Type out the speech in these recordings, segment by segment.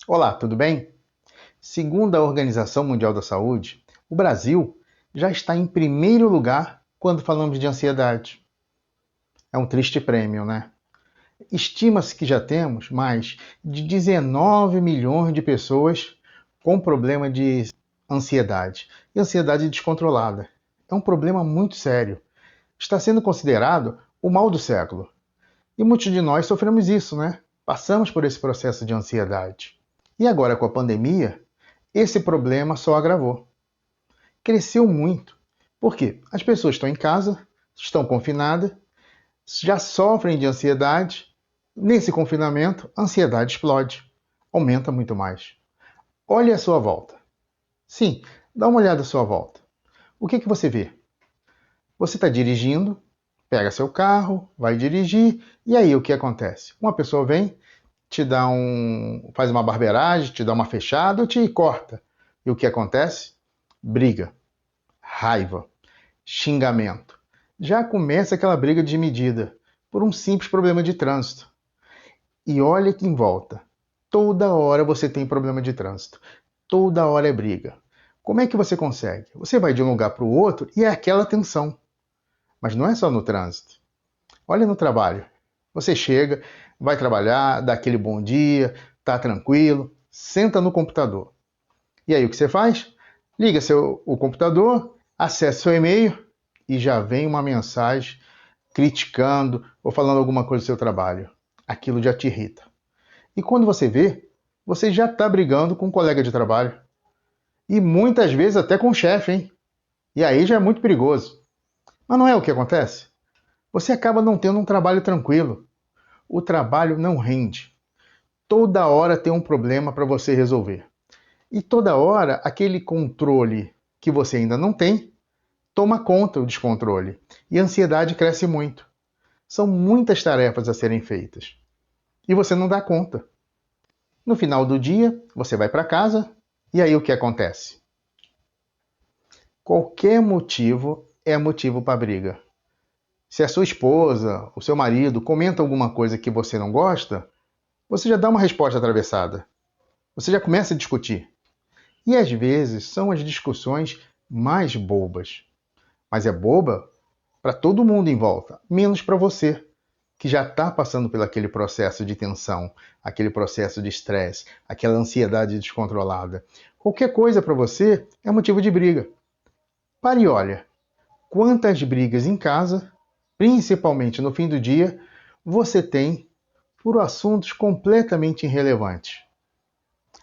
Olá, tudo bem? Segundo a Organização Mundial da Saúde, o Brasil já está em primeiro lugar quando falamos de ansiedade. É um triste prêmio, né? Estima-se que já temos mais de 19 milhões de pessoas com problema de ansiedade e ansiedade descontrolada. É um problema muito sério. Está sendo considerado o mal do século. E muitos de nós sofremos isso, né? Passamos por esse processo de ansiedade. E agora, com a pandemia, esse problema só agravou. Cresceu muito. Por quê? As pessoas estão em casa, estão confinadas, já sofrem de ansiedade. Nesse confinamento, a ansiedade explode, aumenta muito mais. Olhe à sua volta. Sim, dá uma olhada à sua volta. O que você vê? Você está dirigindo, pega seu carro, vai dirigir, e aí o que acontece? Uma pessoa vem, faz uma barbeiragem, te dá uma fechada ou te corta. E o que acontece? Briga, raiva, xingamento. Já começa aquela briga desmedida por um simples problema de trânsito. E olha que em volta. Toda hora você tem problema de trânsito. Toda hora é briga. Como é que você consegue? Você vai de um lugar para o outro e é aquela tensão. Mas não é só no trânsito. Olha no trabalho. Você chega, vai trabalhar, dá aquele bom dia, tá tranquilo, senta no computador. E aí o que você faz? Liga o computador, acessa seu e-mail e já vem uma mensagem criticando ou falando alguma coisa do seu trabalho. Aquilo já te irrita. E quando você vê, você já está brigando com um colega de trabalho. E muitas vezes até com o chefe, hein? E aí já é muito perigoso. Mas não é o que acontece? Você acaba não tendo um trabalho tranquilo. O trabalho não rende. Toda hora tem um problema para você resolver. E toda hora aquele controle que você ainda não tem toma conta do descontrole. E a ansiedade cresce muito. São muitas tarefas a serem feitas. E você não dá conta. No final do dia, você vai para casa e aí o que acontece? Qualquer motivo é motivo para briga. Se a sua esposa, o seu marido comenta alguma coisa que você não gosta, você já dá uma resposta atravessada. Você já começa a discutir. E às vezes são as discussões mais bobas. Mas é boba para todo mundo em volta, menos para você, que já está passando por aquele processo de tensão, aquele processo de estresse, aquela ansiedade descontrolada. Qualquer coisa para você é motivo de briga. Pare e olha, quantas brigas em casa, principalmente no fim do dia, você tem por assuntos completamente irrelevantes.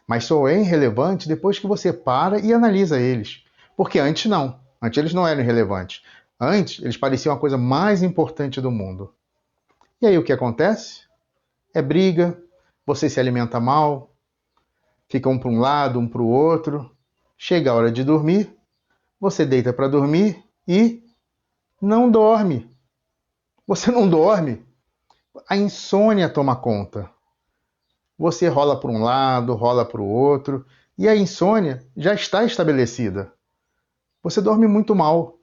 Mas só é irrelevante depois que você para e analisa eles. Porque antes não. Antes eles não eram irrelevantes. Antes eles pareciam a coisa mais importante do mundo. E aí o que acontece? É briga, você se alimenta mal, fica um para um lado, um para o outro. Chega a hora de dormir, você deita para dormir e não dorme. Você não dorme. A insônia toma conta. Você rola para um lado, rola para o outro, e a insônia já está estabelecida. Você dorme muito mal.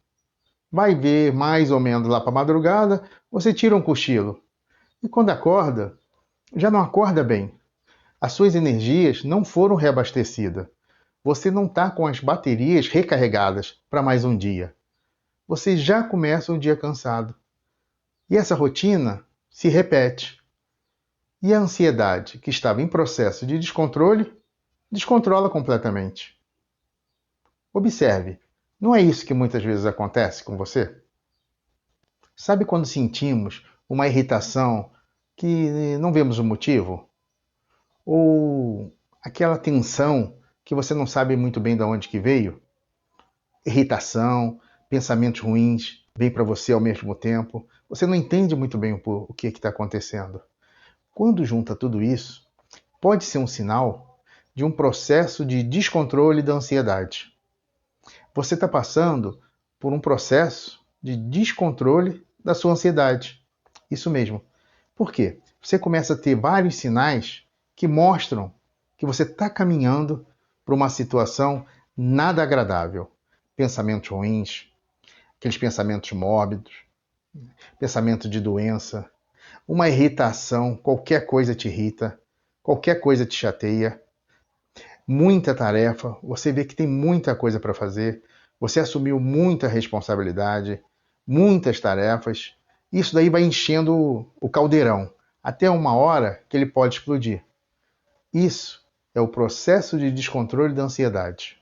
Vai ver mais ou menos lá para a madrugada, você tira um cochilo. E quando acorda, já não acorda bem. As suas energias não foram reabastecidas. Você não está com as baterias recarregadas para mais um dia. Você já começa um dia cansado. E essa rotina se repete. E a ansiedade, que estava em processo de descontrole, descontrola completamente. Observe, não é isso que muitas vezes acontece com você? Sabe quando sentimos uma irritação que não vemos o motivo? Ou aquela tensão que você não sabe muito bem de onde que veio? Irritação, pensamentos ruins vêm para você ao mesmo tempo. Você não entende muito bem o que está acontecendo. Quando junta tudo isso, pode ser um sinal de um processo de descontrole da ansiedade. Você está passando por um processo de descontrole da sua ansiedade. Isso mesmo. Por quê? Você começa a ter vários sinais que mostram que você está caminhando para uma situação nada agradável. Pensamentos ruins, aqueles pensamentos mórbidos, pensamento de doença, uma irritação, qualquer coisa te irrita, qualquer coisa te chateia. muita tarefa, você vê que tem muita coisa para fazer, você assumiu muita responsabilidade, muitas tarefas. Isso daí vai enchendo o caldeirão, até uma hora que ele pode explodir. Isso é o processo de descontrole da ansiedade.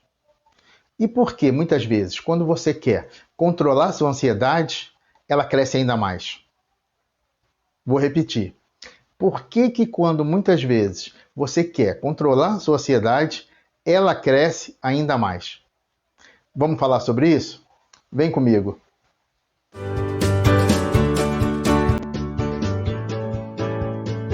E por que, muitas vezes, quando você quer controlar sua ansiedade, ela cresce ainda mais? Vou repetir. Por que que quando muitas vezes você quer controlar sua ansiedade, ela cresce ainda mais? Vamos falar sobre isso? Vem comigo.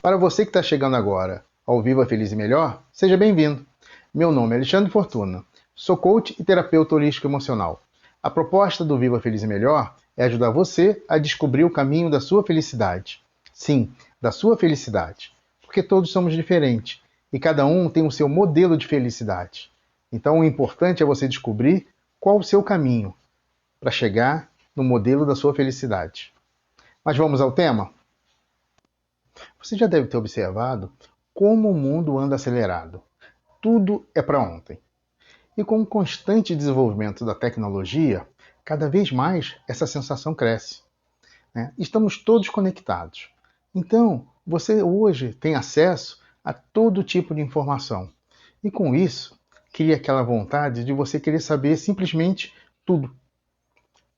Para você que está chegando agora ao Viva Feliz e Melhor, seja bem-vindo. Meu nome é Alexandre Fortuna, sou coach e terapeuta holístico emocional. A proposta do Viva Feliz e Melhor é ajudar você a descobrir o caminho da sua felicidade. Sim, da sua felicidade. Porque todos somos diferentes e cada um tem o seu modelo de felicidade. Então o importante é você descobrir qual o seu caminho para chegar no modelo da sua felicidade. Mas vamos ao tema? Você já deve ter observado como o mundo anda acelerado. Tudo é para ontem. E com o constante desenvolvimento da tecnologia, cada vez mais essa sensação cresce, né? Estamos todos conectados. Então, você hoje tem acesso a todo tipo de informação. E com isso, cria aquela vontade de você querer saber simplesmente tudo.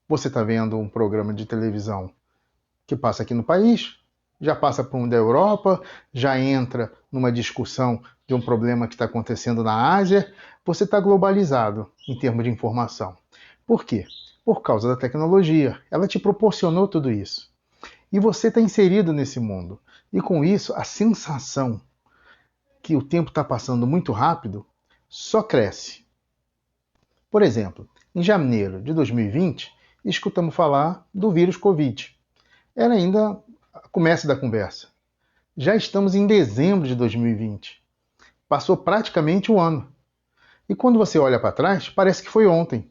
Você está vendo um programa de televisão que passa aqui no país, já passa para um da Europa, já entra numa discussão de um problema que está acontecendo na Ásia, você está globalizado em termos de informação. Por quê? Por causa da tecnologia. Ela te proporcionou tudo isso. E você está inserido nesse mundo. E com isso, a sensação que o tempo está passando muito rápido só cresce. Por exemplo, em janeiro de 2020, escutamos falar do vírus Covid. Era ainda começo da conversa. Já estamos em dezembro de 2020. Passou praticamente um ano. E quando você olha para trás, parece que foi ontem,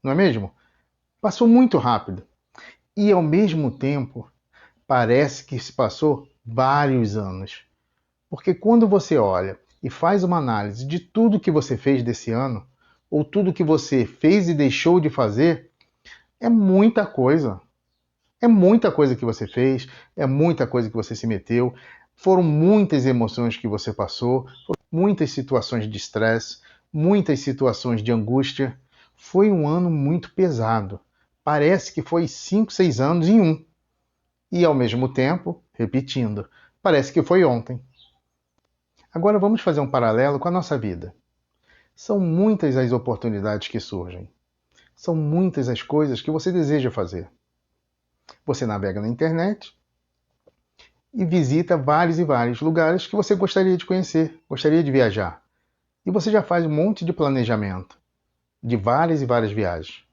não é mesmo? Passou muito rápido. E ao mesmo tempo, parece que se passou vários anos. Porque quando você olha e faz uma análise de tudo que você fez desse ano, ou tudo que você fez e deixou de fazer, é muita coisa. É muita coisa que você fez, é muita coisa que você se meteu, foram muitas emoções que você passou, muitas situações de estresse, muitas situações de angústia. Foi um ano muito pesado. Parece que foi 5, 6 anos em um. E ao mesmo tempo, repetindo, parece que foi ontem. Agora vamos fazer um paralelo com a nossa vida. São muitas as oportunidades que surgem. São muitas as coisas que você deseja fazer. Você navega na internet e visita vários e vários lugares que você gostaria de conhecer, gostaria de viajar. E você já faz um monte de planejamento de várias e várias viagens.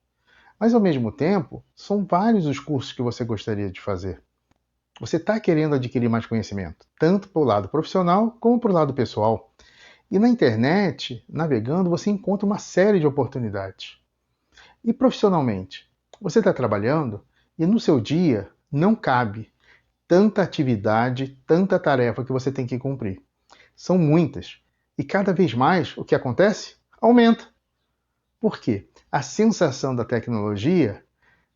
Mas ao mesmo tempo, são vários os cursos que você gostaria de fazer. Você está querendo adquirir mais conhecimento, tanto para o lado profissional como para o lado pessoal. E na internet, navegando, você encontra uma série de oportunidades. E profissionalmente, você está trabalhando e no seu dia não cabe tanta atividade, tanta tarefa que você tem que cumprir. São muitas. E cada vez mais o que acontece? Aumenta. Por quê? A sensação da tecnologia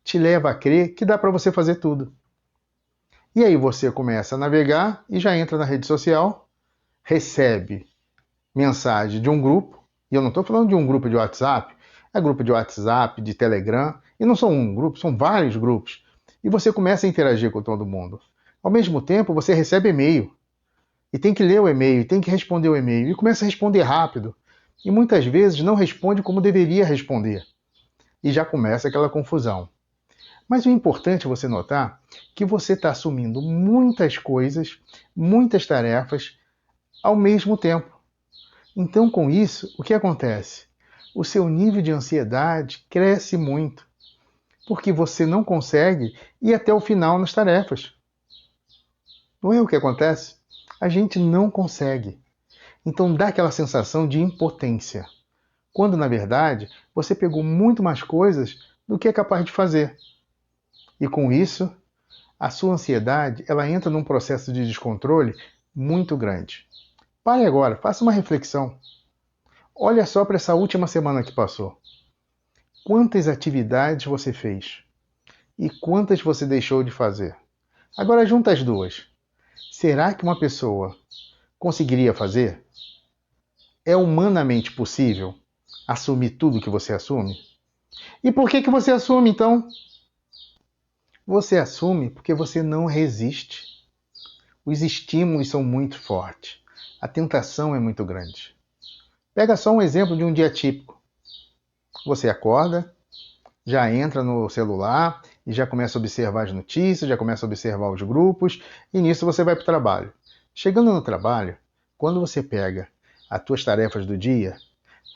te leva a crer que dá para você fazer tudo. E aí você começa a navegar e já entra na rede social, recebe mensagem de um grupo, e eu não estou falando de um grupo de WhatsApp, é grupo de WhatsApp, de Telegram, e não são um grupo, são vários grupos. E você começa a interagir com todo mundo. Ao mesmo tempo, você recebe e-mail, e tem que ler o e-mail, tem que responder o e-mail, e começa a responder rápido. E muitas vezes não responde como deveria responder. E já começa aquela confusão. Mas o importante é você notar que você está assumindo muitas coisas, muitas tarefas ao mesmo tempo. Então, com isso, o que acontece? O seu nível de ansiedade cresce muito, porque você não consegue ir até o final nas tarefas. Não é o que acontece? A gente não consegue. Então dá aquela sensação de impotência, quando na verdade você pegou muito mais coisas do que é capaz de fazer. E com isso, a sua ansiedade ela entra num processo de descontrole muito grande. Pare agora, faça uma reflexão. Olha só para essa última semana que passou. Quantas atividades você fez? E quantas você deixou de fazer? Agora junta as duas. Será que uma pessoa conseguiria fazer? É humanamente possível assumir tudo que você assume? E por que você assume, então? Você assume porque você não resiste. Os estímulos são muito fortes. A tentação é muito grande. Pega só um exemplo de um dia típico. Você acorda, já entra no celular e já começa a observar as notícias, já começa a observar os grupos, e nisso você vai para o trabalho. Chegando no trabalho, quando você pega as tuas tarefas do dia,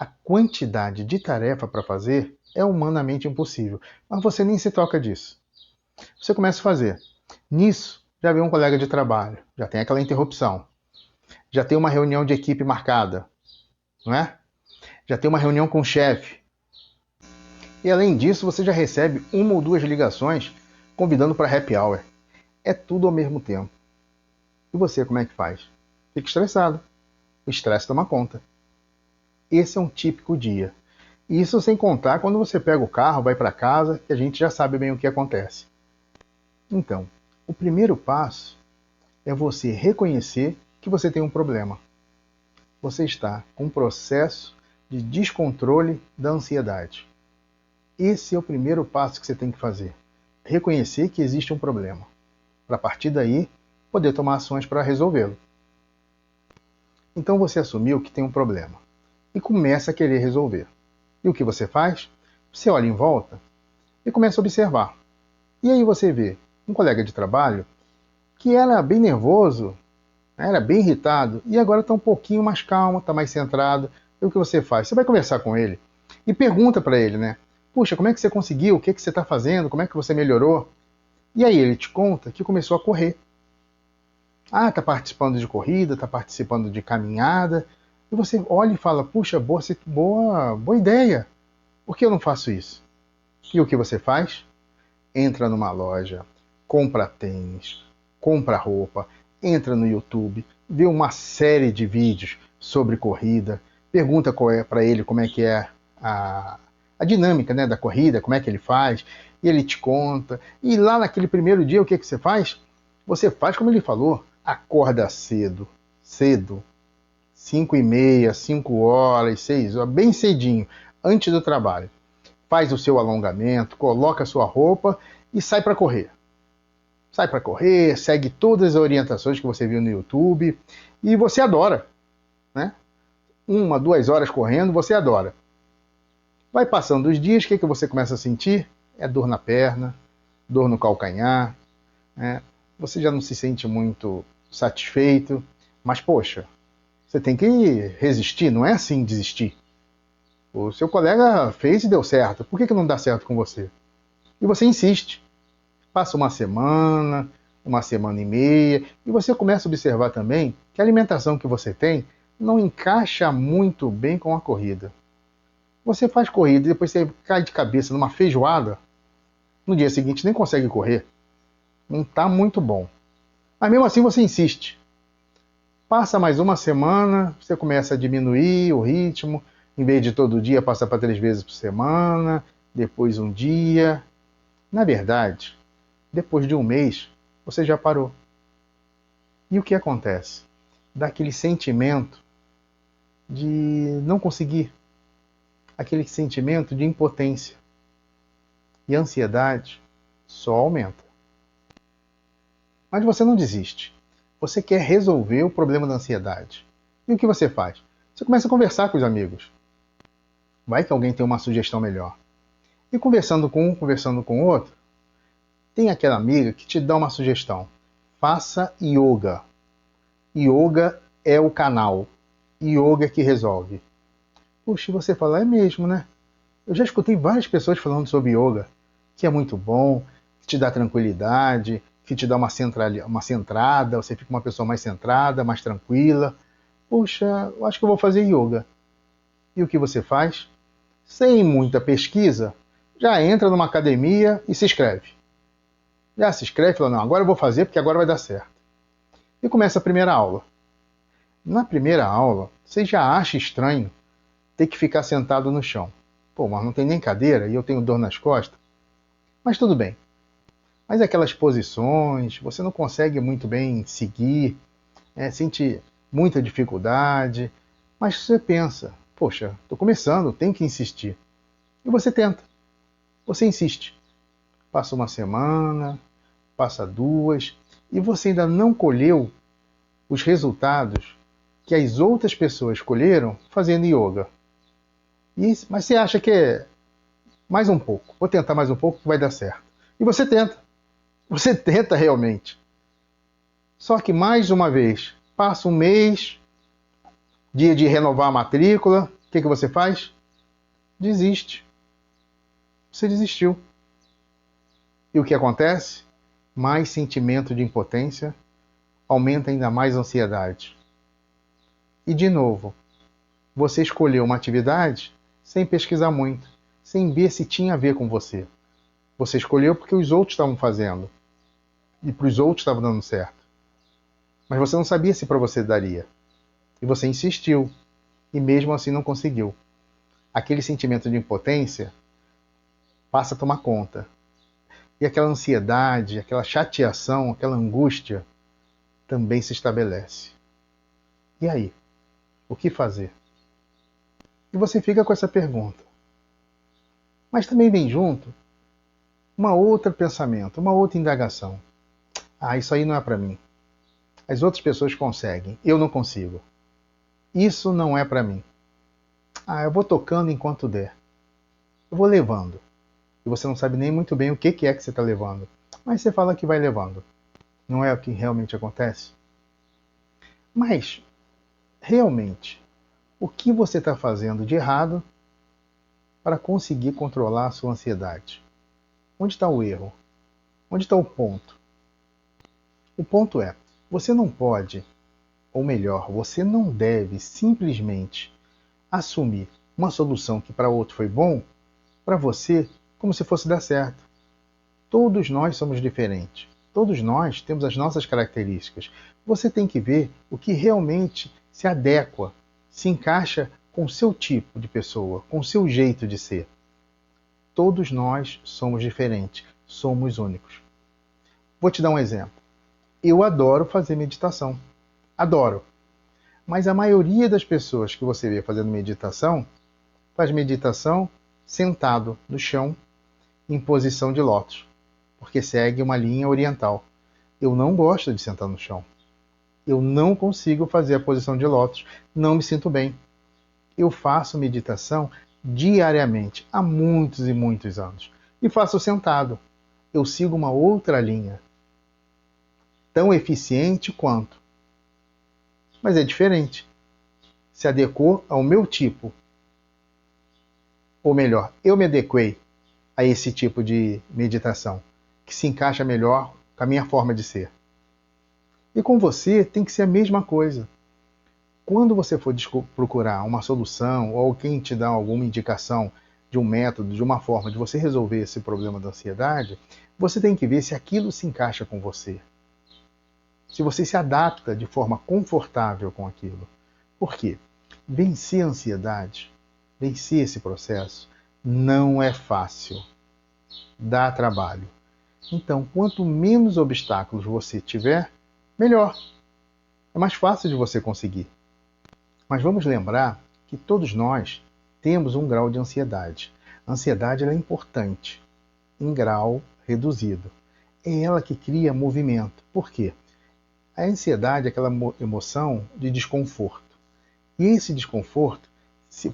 a quantidade de tarefa para fazer é humanamente impossível, mas você nem se toca disso. Você começa a fazer. Nisso, já vem um colega de trabalho, já tem aquela interrupção, já tem uma reunião de equipe marcada, não é? Já tem uma reunião com o chefe. E além disso, você já recebe uma ou duas ligações convidando para happy hour. É tudo ao mesmo tempo. E você, como é que faz? Fica estressado. O estresse toma conta. Esse é um típico dia. Isso sem contar quando você pega o carro, vai para casa, que a gente já sabe bem o que acontece. Então, o primeiro passo é você reconhecer que você tem um problema. Você está com um processo de descontrole da ansiedade. Esse é o primeiro passo que você tem que fazer. Reconhecer que existe um problema. Para a partir daí, poder tomar ações para resolvê-lo. Então você assumiu que tem um problema e começa a querer resolver. E o que você faz? Você olha em volta e começa a observar. E aí você vê um colega de trabalho que era bem nervoso, era bem irritado, e agora está um pouquinho mais calmo, está mais centrado. E o que você faz? Você vai conversar com ele e pergunta para ele, né? Puxa, como é que você conseguiu? O que você está fazendo? Como é que você melhorou? E aí ele te conta que começou a correr. Ah, está participando de corrida, está participando de caminhada. E você olha e fala, puxa, boa ideia. Por que eu não faço isso? E o que você faz? Entra numa loja, compra tênis, compra roupa, entra no YouTube, vê uma série de vídeos sobre corrida, pergunta para ele como é que é a dinâmica, né, da corrida, como é que ele faz, e ele te conta. E lá naquele primeiro dia, o que você faz? Você faz como ele falou, acorda cedo, 5h30, 5 horas, 6 horas, bem cedinho, antes do trabalho. Faz o seu alongamento, coloca a sua roupa e sai para correr. Sai para correr, segue todas as orientações que você viu no YouTube e você adora, né? 1, 2 horas correndo, você adora. Vai passando os dias, o que você começa a sentir? É dor na perna, dor no calcanhar, né? Você já não se sente muito satisfeito, mas poxa, você tem que resistir, não é assim desistir. O seu colega fez e deu certo, por que não dá certo com você? E você insiste. Passa uma semana e meia, e você começa a observar também que a alimentação que você tem não encaixa muito bem com a corrida. Você faz corrida e depois você cai de cabeça numa feijoada, no dia seguinte nem consegue correr. Não está muito bom. Mas mesmo assim você insiste. Passa mais uma semana, você começa a diminuir o ritmo, em vez de todo dia, passa para 3 vezes por semana, depois um dia. Na verdade, depois de um mês, você já parou. E o que acontece? Dá aquele sentimento de não conseguir, aquele sentimento de impotência. E a ansiedade só aumenta. Mas você não desiste. Você quer resolver o problema da ansiedade. E o que você faz? Você começa a conversar com os amigos. Vai que alguém tem uma sugestão melhor. E conversando com um, conversando com o outro, tem aquela amiga que te dá uma sugestão. Faça yoga. Yoga é o canal. Yoga que resolve. Puxa, você fala, é mesmo, né? Eu já escutei várias pessoas falando sobre yoga, que é muito bom, que te dá tranquilidade, que te dá uma centrada, você fica uma pessoa mais centrada, mais tranquila. Puxa, eu acho que eu vou fazer yoga. E o que você faz? Sem muita pesquisa, já entra numa academia e se inscreve. Já se inscreve e fala, não, agora eu vou fazer porque agora vai dar certo. E começa a primeira aula. Na primeira aula, você já acha estranho ter que ficar sentado no chão. Pô, mas não tem nem cadeira e eu tenho dor nas costas. Mas tudo bem. Mas aquelas posições, você não consegue muito bem seguir, sente muita dificuldade. Mas você pensa, poxa, estou começando, tenho que insistir. E você tenta, você insiste. Passa uma semana, passa duas, e você ainda não colheu os resultados que as outras pessoas colheram fazendo yoga. Mas você acha que é mais um pouco, vou tentar mais um pouco que vai dar certo. E você tenta realmente. Só que mais uma vez, passa um mês, dia de renovar a matrícula, o que você faz? Desiste. Você desistiu. E o que acontece? Mais sentimento de impotência, aumenta ainda mais a ansiedade. E de novo, você escolheu uma atividade sem pesquisar muito, sem ver se tinha a ver com você. Você escolheu porque os outros estavam fazendo. E para os outros estava dando certo. Mas você não sabia se para você daria. E você insistiu. E mesmo assim não conseguiu. Aquele sentimento de impotência passa a tomar conta. E aquela ansiedade, aquela chateação, aquela angústia também se estabelece. E aí? O que fazer? E você fica com essa pergunta. Mas também vem junto uma outra pensamento, uma outra indagação. Ah, isso aí não é para mim. As outras pessoas conseguem, eu não consigo. Isso não é para mim. Ah, eu vou tocando enquanto der. Eu vou levando. E você não sabe nem muito bem o que é que você está levando. Mas você fala que vai levando. Não é o que realmente acontece? Mas, realmente, o que você está fazendo de errado para conseguir controlar a sua ansiedade? Onde está o erro? Onde está o ponto? O ponto é, você não pode, ou melhor, você não deve simplesmente assumir uma solução que para outro foi bom, para você, como se fosse dar certo. Todos nós somos diferentes. Todos nós temos as nossas características. Você tem que ver o que realmente se adequa, se encaixa com o seu tipo de pessoa, com o seu jeito de ser. Todos nós somos diferentes, somos únicos. Vou te dar um exemplo. Eu adoro fazer meditação. Adoro. Mas a maioria das pessoas que você vê fazendo meditação, faz meditação sentado no chão, em posição de lótus, porque segue uma linha oriental. Eu não gosto de sentar no chão. Eu não consigo fazer a posição de lótus, não me sinto bem. Eu faço meditação diariamente, há muitos e muitos anos. E faço sentado. Eu sigo uma outra linha, tão eficiente quanto. Mas é diferente. Se adequou ao meu tipo. Ou melhor, eu me adequei a esse tipo de meditação, que se encaixa melhor com a minha forma de ser. E com você tem que ser a mesma coisa. Quando você for procurar uma solução ou alguém te dá alguma indicação de um método, de uma forma de você resolver esse problema da ansiedade, você tem que ver se aquilo se encaixa com você. Se você se adapta de forma confortável com aquilo. Por quê? Vencer a ansiedade, vencer esse processo, não é fácil. Dá trabalho. Então, quanto menos obstáculos você tiver, melhor. É mais fácil de você conseguir. Mas vamos lembrar que todos nós temos um grau de ansiedade. A ansiedade é importante, em grau reduzido. É ela que cria movimento. Por quê? A ansiedade é aquela emoção de desconforto. E esse desconforto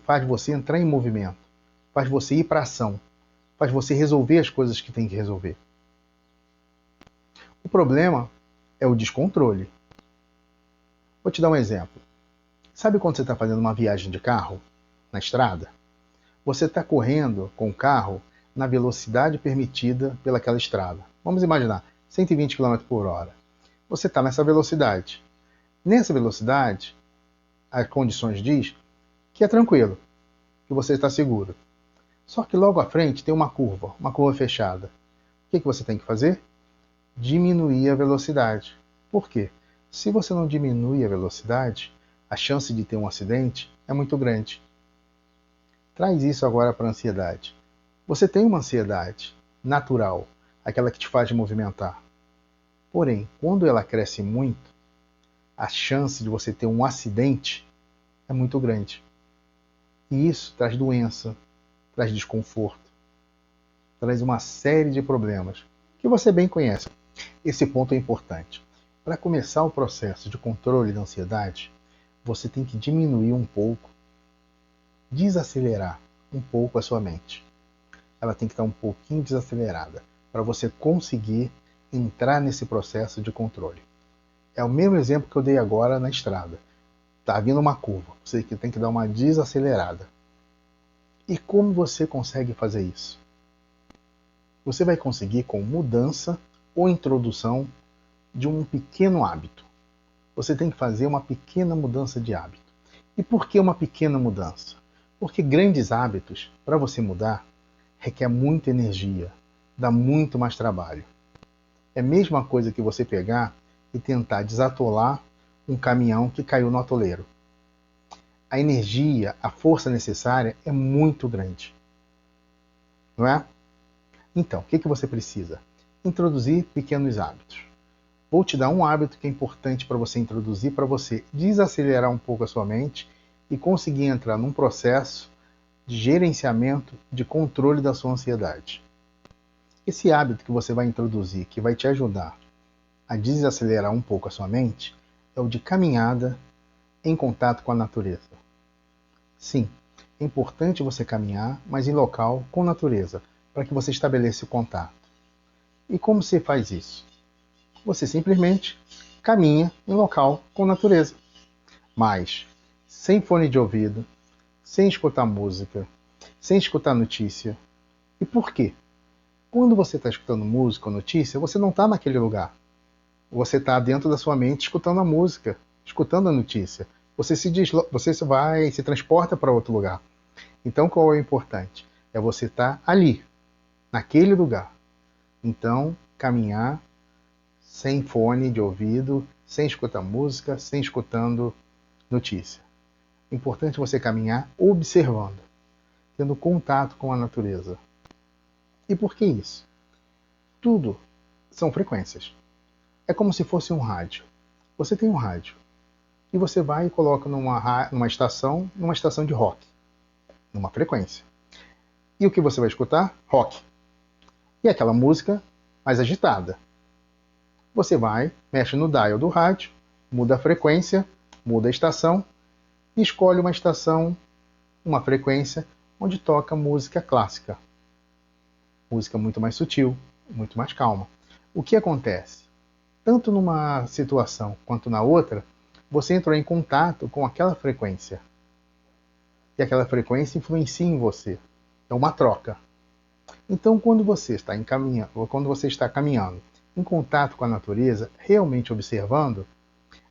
faz você entrar em movimento, faz você ir para a ação, faz você resolver as coisas que tem que resolver. O problema é o descontrole. Vou te dar um exemplo. Sabe quando você está fazendo uma viagem de carro, na estrada? Você está correndo com o carro na velocidade permitida pelaquela estrada. Vamos imaginar, 120 km por hora. Você está nessa velocidade. Nessa velocidade, as condições diz que é tranquilo, que você está seguro. Só que logo à frente tem uma curva fechada. O que você tem que fazer? Diminuir a velocidade. Por quê? Se você não diminui a velocidade, a chance de ter um acidente é muito grande. Traz isso agora para a ansiedade. Você tem uma ansiedade natural, aquela que te faz movimentar. Porém, quando ela cresce muito, a chance de você ter um acidente é muito grande. E isso traz doença, traz desconforto, traz uma série de problemas que você bem conhece. Esse ponto é importante. Para começar o processo de controle da ansiedade, você tem que diminuir um pouco, desacelerar um pouco a sua mente. Ela tem que estar um pouquinho desacelerada para você conseguir entrar nesse processo de controle. É o mesmo exemplo que eu dei agora na estrada. Está vindo uma curva, você tem que dar uma desacelerada. E como você consegue fazer isso? Você vai conseguir com mudança ou introdução de um pequeno hábito. Você tem que fazer uma pequena mudança de hábito. E por que uma pequena mudança? Porque grandes hábitos, para você mudar, requer muita energia, dá muito mais trabalho. É a mesma coisa que você pegar e tentar desatolar um caminhão que caiu no atoleiro. A energia, a força necessária é muito grande. Não é? Então, o que você precisa? Introduzir pequenos hábitos. Vou te dar um hábito que é importante para você introduzir, para você desacelerar um pouco a sua mente e conseguir entrar num processo de gerenciamento, de controle da sua ansiedade. Esse hábito que você vai introduzir, que vai te ajudar a desacelerar um pouco a sua mente, é o de caminhada em contato com a natureza. Sim, é importante você caminhar, mas em local com natureza, para que você estabeleça o contato. E como você faz isso? Você simplesmente caminha em local com natureza, mas sem fone de ouvido, sem escutar música, sem escutar notícia. E por quê? Quando você está escutando música ou notícia, você não está naquele lugar. Você está dentro da sua mente escutando a música, escutando a notícia. Você se transporta para outro lugar. Então, qual é o importante? É você estar ali, naquele lugar. Então, caminhar sem fone de ouvido, sem escutar música, sem escutando notícia. É importante você caminhar observando, tendo contato com a natureza. E por que isso? Tudo são frequências. É como se fosse um rádio. Você tem um rádio e você vai e coloca numa estação de rock, numa frequência. E o que você vai escutar? Rock. E aquela música mais agitada. Você vai, mexe no dial do rádio, muda a frequência, muda a estação e escolhe uma estação, uma frequência onde toca música clássica. Música muito mais sutil, muito mais calma. O que acontece? Tanto numa situação quanto na outra, você entrou em contato com aquela frequência. E aquela frequência influencia em você. É uma troca. Então, quando você está caminhando em contato com a natureza, realmente observando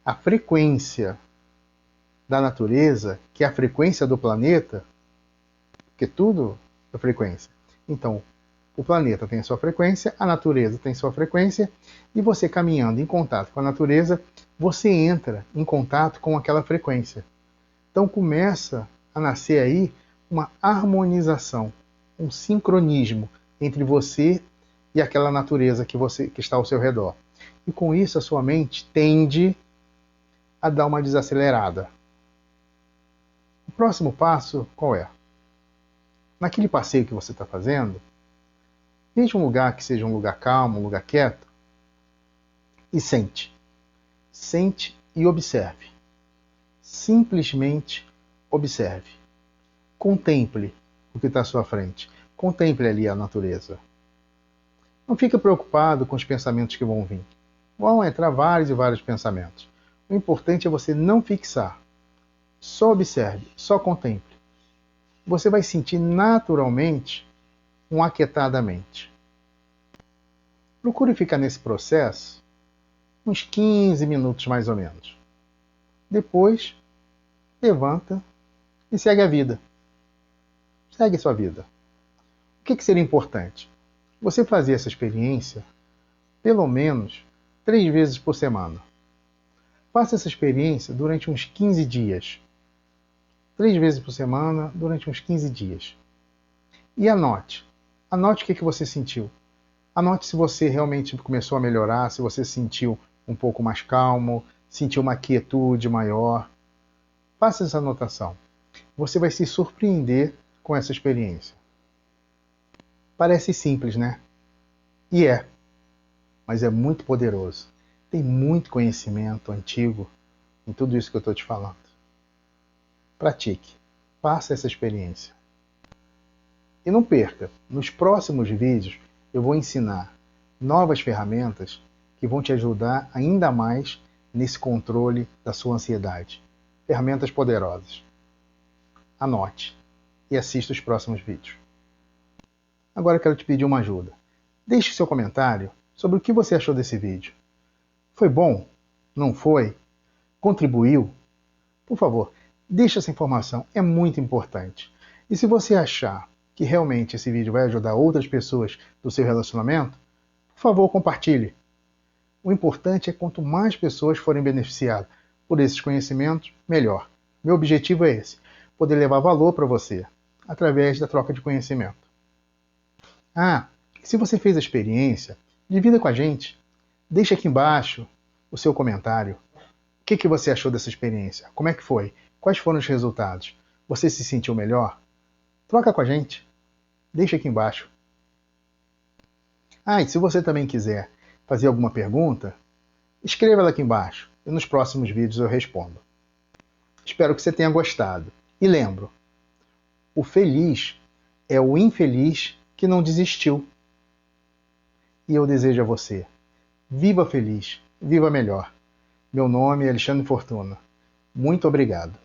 a frequência da natureza, que é a frequência do planeta, porque tudo é frequência. Então, o planeta tem a sua frequência, a natureza tem sua frequência, e você caminhando em contato com a natureza, você entra em contato com aquela frequência. Então começa a nascer aí uma harmonização, um sincronismo entre você e aquela natureza que está ao seu redor. E com isso a sua mente tende a dar uma desacelerada. O próximo passo qual é? Naquele passeio que você está fazendo, veja um lugar que seja um lugar calmo, um lugar quieto, e sente. Sente e observe. Simplesmente observe. Contemple o que está à sua frente. Contemple ali a natureza. Não fique preocupado com os pensamentos que vão vir. Vão entrar vários e vários pensamentos. O importante é você não fixar. Só observe, só contemple. Você vai sentir naturalmente um aquietar da mente. Procure ficar nesse processo uns 15 minutos mais ou menos. Depois, levanta e segue a vida. Segue a sua vida. O que seria importante? Você fazer essa experiência pelo menos 3 vezes por semana. Faça essa experiência durante uns 15 dias. 3 vezes por semana, durante uns 15 dias. E anote. Anote o que você sentiu. Anote se você realmente começou a melhorar, se você se sentiu um pouco mais calmo, sentiu uma quietude maior. Faça essa anotação. Você vai se surpreender com essa experiência. Parece simples, né? E é, mas é muito poderoso. Tem muito conhecimento antigo em tudo isso que eu estou te falando. Pratique, faça essa experiência. E não perca, nos próximos vídeos eu vou ensinar novas ferramentas que vão te ajudar ainda mais nesse controle da sua ansiedade. Ferramentas poderosas. Anote e assista os próximos vídeos. Agora eu quero te pedir uma ajuda. Deixe seu comentário sobre o que você achou desse vídeo. Foi bom? Não foi? Contribuiu? Por favor, deixe essa informação, é muito importante. E se você achar que realmente esse vídeo vai ajudar outras pessoas do seu relacionamento, por favor, compartilhe. O importante é quanto mais pessoas forem beneficiadas por esses conhecimentos, melhor. Meu objetivo é esse, poder levar valor para você, através da troca de conhecimento. Se você fez a experiência, divida com a gente. Deixe aqui embaixo o seu comentário. O que você achou dessa experiência? Como é que foi? Quais foram os resultados? Você se sentiu melhor? Troca com a gente. Deixa aqui embaixo. E se você também quiser fazer alguma pergunta, escreva ela aqui embaixo e nos próximos vídeos eu respondo. Espero que você tenha gostado. E lembro, o feliz é o infeliz que não desistiu. E eu desejo a você, viva feliz, viva melhor. Meu nome é Alexandre Fortuna. Muito obrigado.